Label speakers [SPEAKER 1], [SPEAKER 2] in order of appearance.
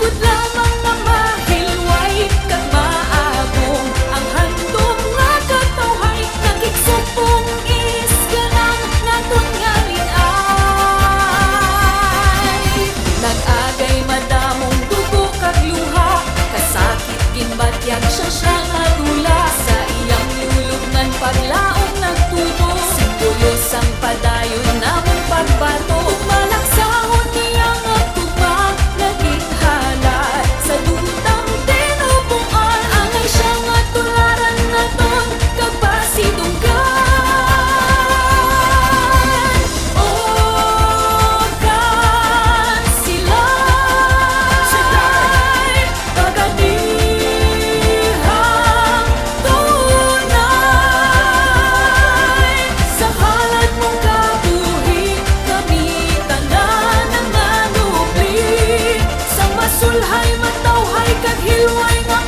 [SPEAKER 1] Sugod lamang na mahilway kag maagong ang handom nga katawhay nakigsupong isganang naton nga linay. Nag-agay madamong dugo kag luha, kasakit ginbatyag siya nga dula. Sa iyang lulubngan paglaong nagtubo, simbolo sang padayon namong pagbato. Ug malaksahon niya nga tugma naging halad sa dutang tinubuan. Angay siya nga tularan naton kag pasidunggan. O kan sila'y pagadihang tunay. Sa halad mong kabuhi kami tanan ang nanubli, sa masulhay matawhay kag hilway nga